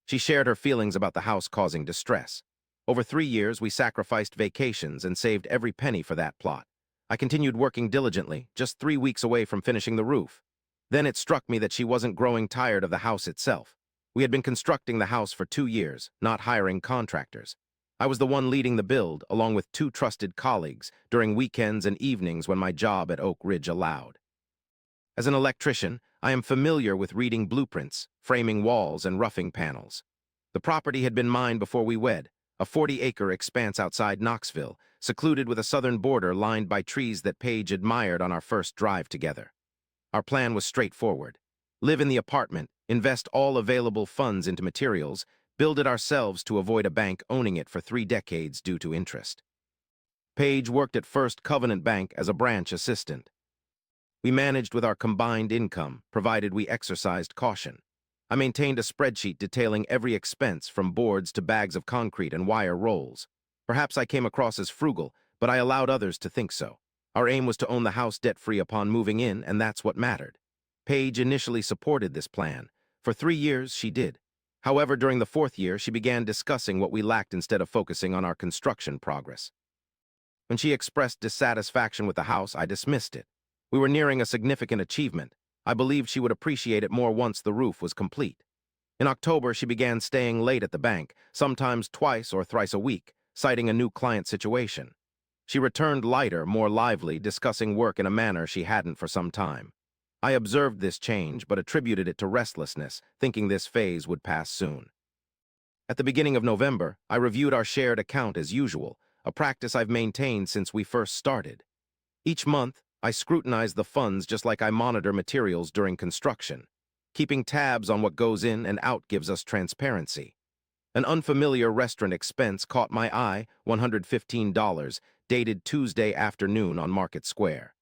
She shared her feelings about the house causing distress. Over 3 years, we sacrificed vacations and saved every penny for that plot. I continued working diligently, just 3 weeks away from finishing the roof. Then it struck me that she wasn't growing tired of the house itself. We had been constructing the house for 2 years, not hiring contractors. I was the one leading the build, along with 2 trusted colleagues, during weekends and evenings when my job at Oak Ridge allowed. As an electrician, I am familiar with reading blueprints, framing walls, and roughing panels. The property had been mine before we wed, a 40-acre expanse outside Knoxville, secluded with a southern border lined by trees that Paige admired on our first drive together. Our plan was straightforward. Live in the apartment, invest all available funds into materials, build it ourselves to avoid a bank owning it for 3 decades due to interest. Paige worked at First Covenant Bank as a branch assistant. We managed with our combined income, provided we exercised caution. I maintained a spreadsheet detailing every expense from boards to bags of concrete and wire rolls. Perhaps I came across as frugal, but I allowed others to think so. Our aim was to own the house debt-free upon moving in, and that's what mattered. Paige initially supported this plan. For 3 years, she did. However, during the 4th year, she began discussing what we lacked instead of focusing on our construction progress. When she expressed dissatisfaction with the house, I dismissed it. We were nearing a significant achievement. I believed she would appreciate it more once the roof was complete. In October, she began staying late at the bank, sometimes twice or thrice a week, citing a new client situation. She returned lighter, more lively, discussing work in a manner she hadn't for some time. I observed this change, but attributed it to restlessness, thinking this phase would pass soon. At the beginning of November, I reviewed our shared account as usual, a practice I've maintained since we first started. Each month, I scrutinize the funds just like I monitor materials during construction. Keeping tabs on what goes in and out gives us transparency. An unfamiliar restaurant expense caught my eye, $115, dated Tuesday afternoon on Market Square.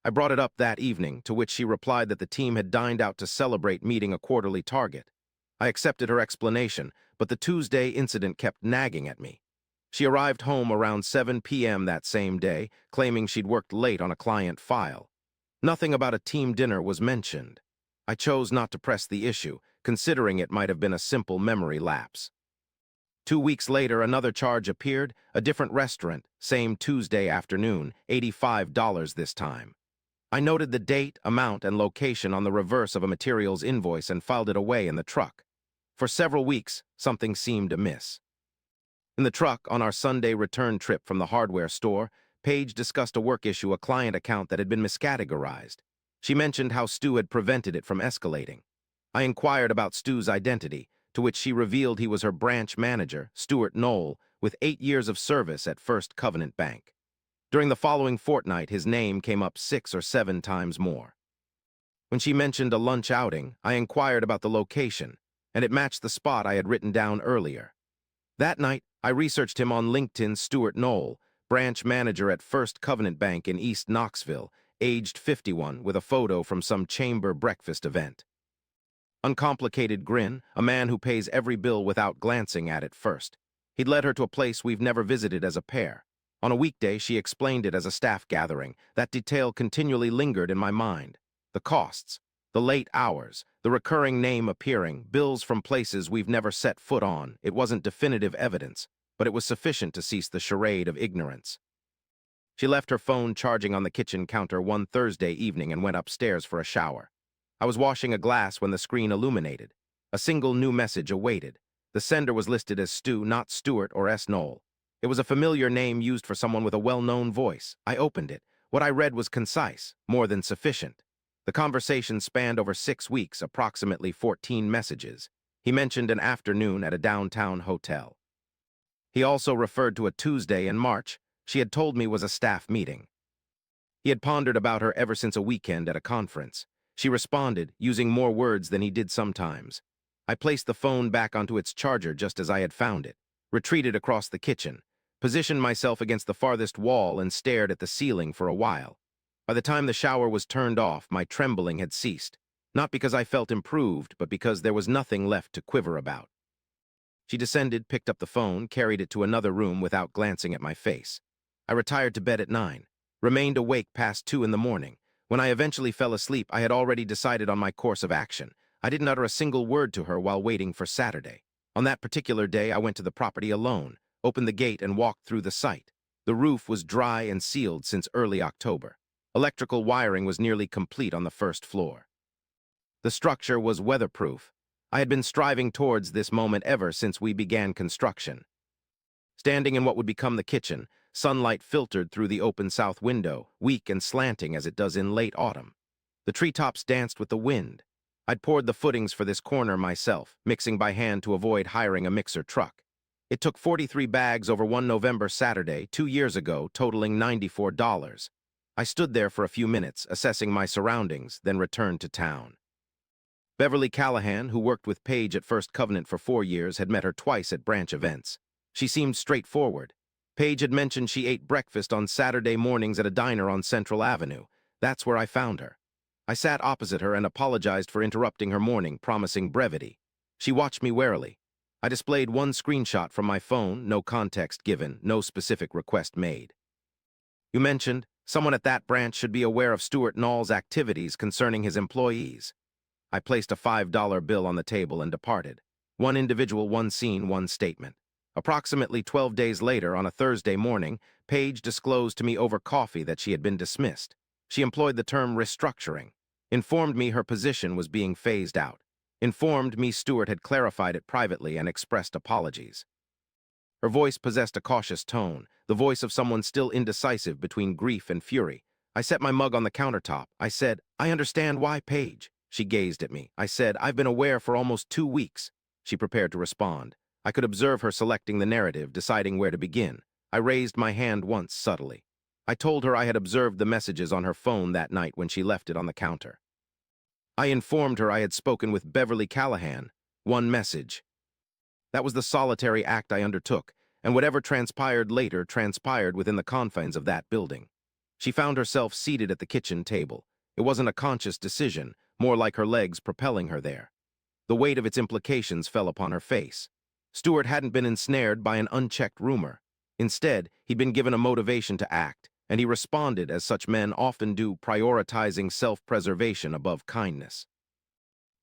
I brought it up that evening, to which she replied that the team had dined out to celebrate meeting a quarterly target. I accepted her explanation, but the Tuesday incident kept nagging at me. She arrived home around 7 p.m. that same day, claiming she'd worked late on a client file. Nothing about a team dinner was mentioned. I chose not to press the issue, considering it might have been a simple memory lapse. 2 weeks later, another charge appeared, a different restaurant, same Tuesday afternoon, $85 this time. I noted the date, amount, and location on the reverse of a materials invoice and filed it away in the truck. For several weeks, something seemed amiss. In the truck, on our Sunday return trip from the hardware store, Paige discussed a work issue, a client account that had been miscategorized. She mentioned how Stu had prevented it from escalating. I inquired about Stu's identity, to which she revealed he was her branch manager, Stuart Knoll, with 8 years of service at First Covenant Bank. During the following fortnight, his name came up 6 or 7 times more. When she mentioned a lunch outing, I inquired about the location, and it matched the spot I had written down earlier. That night, I researched him on LinkedIn. Stuart Knoll, branch manager at First Covenant Bank in East Knoxville, aged 51, with a photo from some chamber breakfast event. Uncomplicated grin, a man who pays every bill without glancing at it first. He'd led her to a place we've never visited as a pair. On a weekday, she explained it as a staff gathering. That detail continually lingered in my mind. The costs, the late hours, the recurring name appearing, bills from places we've never set foot on. It wasn't definitive evidence, but it was sufficient to cease the charade of ignorance. She left her phone charging on the kitchen counter one Thursday evening and went upstairs for a shower. I was washing a glass when the screen illuminated. A single new message awaited. The sender was listed as Stu, not Stuart or S. Knoll. It was a familiar name used for someone with a well-known voice. I opened it. What I read was concise, more than sufficient. The conversation spanned over 6 weeks, approximately 14 messages. He mentioned an afternoon at a downtown hotel. He also referred to a Tuesday in March she had told me was a staff meeting. He had pondered about her ever since a weekend at a conference. She responded, using more words than he did sometimes. I placed the phone back onto its charger just as I had found it, retreated across the kitchen, positioned myself against the farthest wall and stared at the ceiling for a while. By the time the shower was turned off, my trembling had ceased, not because I felt improved, but because there was nothing left to quiver about. She descended, picked up the phone, carried it to another room without glancing at my face. I retired to bed at 9, remained awake past 2 in the morning. When I eventually fell asleep, I had already decided on my course of action. I didn't utter a single word to her while waiting for Saturday. On that particular day, I went to the property alone, opened the gate, and walked through the site. The roof was dry and sealed since early October. Electrical wiring was nearly complete on the first floor. The structure was weatherproof. I had been striving towards this moment ever since we began construction. Standing in what would become the kitchen, sunlight filtered through the open south window, weak and slanting as it does in late autumn. The treetops danced with the wind. I'd poured the footings for this corner myself, mixing by hand to avoid hiring a mixer truck. It took 43 bags over one November Saturday, 2 years ago, totaling $94. I stood there for a few minutes, assessing my surroundings, then returned to town. Beverly Callahan, who worked with Paige at First Covenant for 4 years, had met her twice at branch events. She seemed straightforward. Paige had mentioned she ate breakfast on Saturday mornings at a diner on Central Avenue. That's where I found her. I sat opposite her and apologized for interrupting her morning, promising brevity. She watched me warily. I displayed one screenshot from my phone, no context given, no specific request made. You mentioned someone at that branch should be aware of Stuart Knoll's activities concerning his employees. I placed a $5 bill on the table and departed. One individual, one scene, one statement. Approximately 12 days later, on a Thursday morning, Paige disclosed to me over coffee that she had been dismissed. She employed the term restructuring. Informed me her position was being phased out. Informed me Stuart had clarified it privately and expressed apologies. Her voice possessed a cautious tone, the voice of someone still indecisive between grief and fury. I set my mug on the countertop. I said, "I understand why, Paige." She gazed at me. I said, "I've been aware for almost 2 weeks." She prepared to respond. I could observe her selecting the narrative, deciding where to begin. I raised my hand once subtly. I told her I had observed the messages on her phone that night when she left it on the counter. I informed her I had spoken with Beverly Callahan. One message. That was the solitary act I undertook, and whatever transpired later transpired within the confines of that building. She found herself seated at the kitchen table. It wasn't a conscious decision, more like her legs propelling her there. The weight of its implications fell upon her face. Stuart hadn't been ensnared by an unchecked rumor. Instead, he'd been given a motivation to act, and he responded as such men often do, prioritizing self-preservation above kindness.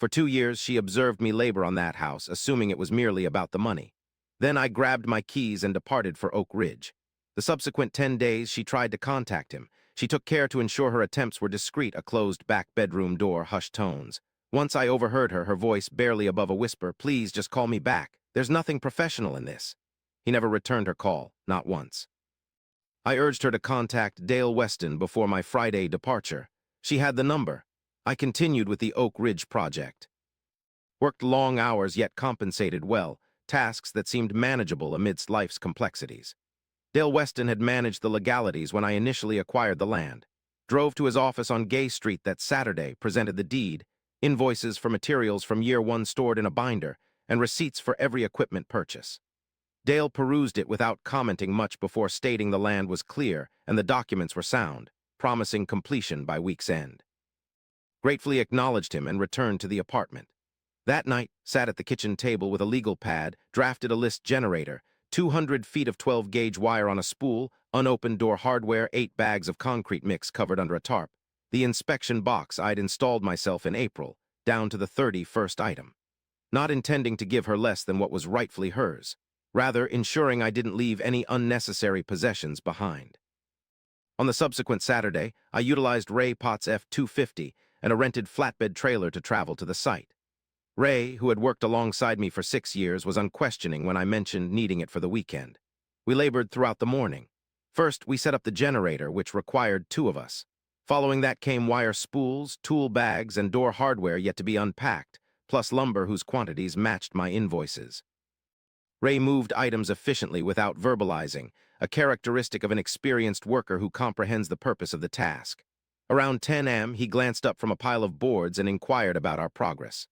For 2 years, she observed me labor on that house, assuming it was merely about the money. Then I grabbed my keys and departed for Oak Ridge. The subsequent 10 days, she tried to contact him. She took care to ensure her attempts were discreet, a closed back bedroom door, hushed tones. Once I overheard her voice barely above a whisper, "Please just call me back. There's nothing professional in this." He never returned her call, not once. I urged her to contact Dale Weston before my Friday departure. She had the number. I continued with the Oak Ridge project. Worked long hours yet compensated well, tasks that seemed manageable amidst life's complexities. Dale Weston had managed the legalities when I initially acquired the land. Drove to his office on Gay Street that Saturday, presented the deed, invoices for materials from year 1 stored in a binder, and receipts for every equipment purchase. Dale perused it without commenting much before stating the land was clear and the documents were sound, promising completion by week's end. Gratefully acknowledged him and returned to the apartment. That night, sat at the kitchen table with a legal pad, drafted a list generator, 200 feet of 12-gauge wire on a spool, unopened door hardware, 8 bags of concrete mix covered under a tarp. The inspection box I'd installed myself in April, down to the 31st item. Not intending to give her less than what was rightfully hers, rather ensuring I didn't leave any unnecessary possessions behind. On the subsequent Saturday, I utilized Ray Potts F-250 and a rented flatbed trailer to travel to the site. Ray, who had worked alongside me for 6 years, was unquestioning when I mentioned needing it for the weekend. We labored throughout the morning. First, we set up the generator, which required 2 of us. Following that came wire spools, tool bags, and door hardware yet to be unpacked, plus lumber whose quantities matched my invoices. Ray moved items efficiently without verbalizing, a characteristic of an experienced worker who comprehends the purpose of the task. Around 10 a.m., he glanced up from a pile of boards and inquired about our progress.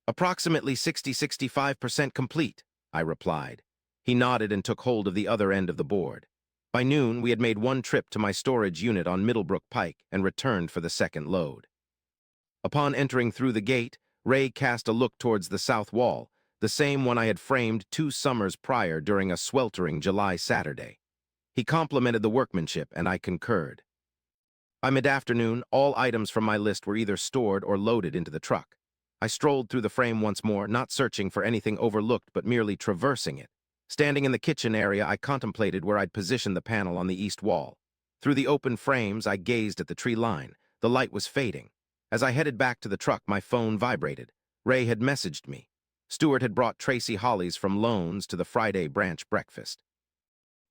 "Approximately 60–65% complete," I replied. He nodded and took hold of the other end of the board. By noon, we had made 1 trip to my storage unit on Middlebrook Pike and returned for the second load. Upon entering through the gate, Ray cast a look towards the south wall, the same one I had framed 2 summers prior during a sweltering July Saturday. He complimented the workmanship, and I concurred. By mid-afternoon, all items from my list were either stored or loaded into the truck. I strolled through the frame once more, not searching for anything overlooked but merely traversing it. Standing in the kitchen area, I contemplated where I'd position the panel on the east wall. Through the open frames, I gazed at the tree line. The light was fading. As I headed back to the truck, my phone vibrated. Ray had messaged me. Stuart had brought Tracy Hollies from Loans to the Friday branch breakfast.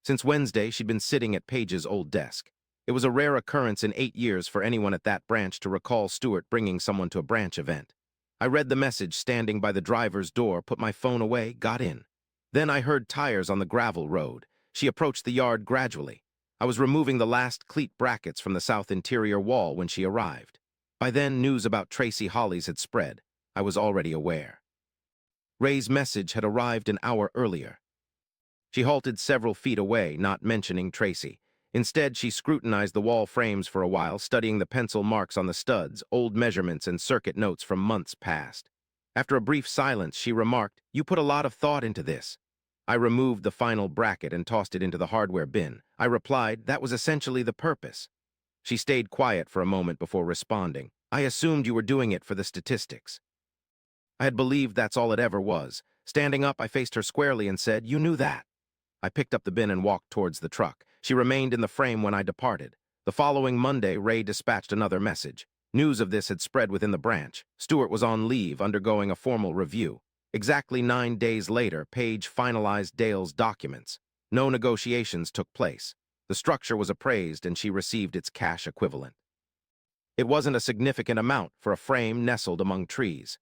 Since Wednesday, she'd been sitting at Paige's old desk. It was a rare occurrence in 8 years for anyone at that branch to recall Stuart bringing someone to a branch event. I read the message standing by the driver's door, put my phone away, got in. Then I heard tires on the gravel road. She approached the yard gradually. I was removing the last cleat brackets from the south interior wall when she arrived. By then, news about Tracy Hollies had spread. I was already aware. Ray's message had arrived an hour earlier. She halted several feet away, not mentioning Tracy. Instead, she scrutinized the wall frames for a while, studying the pencil marks on the studs, old measurements, and circuit notes from months past. After a brief silence, she remarked, "You put a lot of thought into this." I removed the final bracket and tossed it into the hardware bin. I replied, "That was essentially the purpose." She stayed quiet for a moment before responding. "I assumed you were doing it for the statistics." I had believed that's all it ever was. Standing up, I faced her squarely and said, "You knew that." I picked up the bin and walked towards the truck. She remained in the frame when I departed. The following Monday, Ray dispatched another message. News of this had spread within the branch. Stuart was on leave, undergoing a formal review. Exactly 9 days later, Paige finalized Dale's documents. No negotiations took place. The structure was appraised and she received its cash equivalent. It wasn't a significant amount for a frame nestled among trees.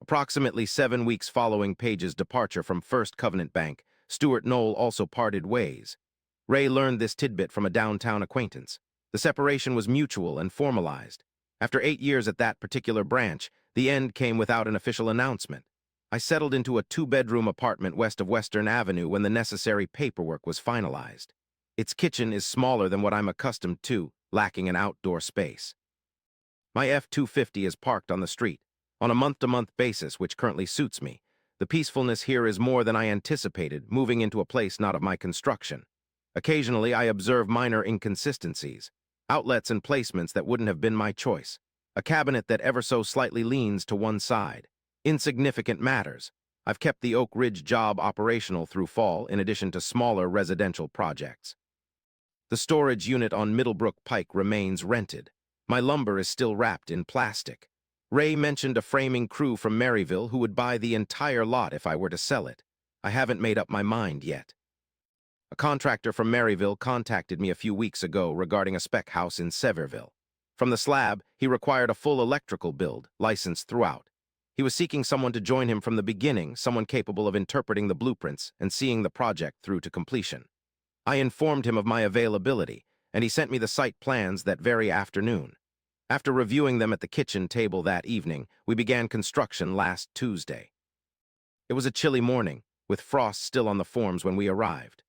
Approximately 7 weeks following Paige's departure from First Covenant Bank, Stuart Knoll also parted ways. Ray learned this tidbit from a downtown acquaintance. The separation was mutual and formalized. After 8 years at that particular branch, the end came without an official announcement. I settled into a 2-bedroom apartment west of Western Avenue when the necessary paperwork was finalized. Its kitchen is smaller than what I'm accustomed to, lacking an outdoor space. My F-250 is parked on the street, on a month-to-month basis, which currently suits me. The peacefulness here is more than I anticipated, moving into a place not of my construction. Occasionally, I observe minor inconsistencies, outlets and placements that wouldn't have been my choice, a cabinet that ever so slightly leans to one side. Insignificant matters. I've kept the Oak Ridge job operational through fall, in addition to smaller residential projects. The storage unit on Middlebrook Pike remains rented. My lumber is still wrapped in plastic. Ray mentioned a framing crew from Maryville who would buy the entire lot if I were to sell it. I haven't made up my mind yet. A contractor from Maryville contacted me a few weeks ago regarding a spec house in Sevierville. From the slab, he required a full electrical build, licensed throughout. He was seeking someone to join him from the beginning, someone capable of interpreting the blueprints and seeing the project through to completion. I informed him of my availability, and he sent me the site plans that very afternoon. After reviewing them at the kitchen table that evening, we began construction last Tuesday. It was a chilly morning, with frost still on the forms when we arrived.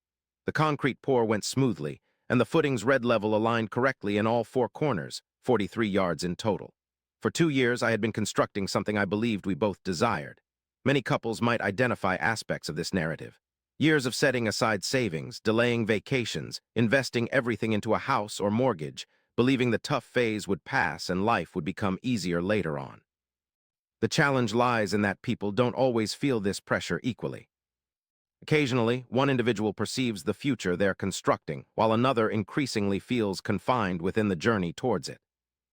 The concrete pour went smoothly, and the footings red level aligned correctly in all 4 corners, 43 yards in total. For 2 years, I had been constructing something I believed we both desired. Many couples might identify aspects of this narrative. Years of setting aside savings, delaying vacations, investing everything into a house or mortgage, believing the tough phase would pass and life would become easier later on. The challenge lies in that people don't always feel this pressure equally. Occasionally, one individual perceives the future they're constructing, while another increasingly feels confined within the journey towards it.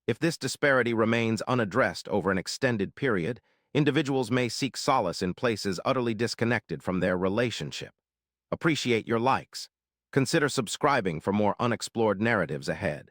If this disparity remains unaddressed over an extended period, individuals may seek solace in places utterly disconnected from their relationship. Appreciate your likes. Consider subscribing for more unexplored narratives ahead.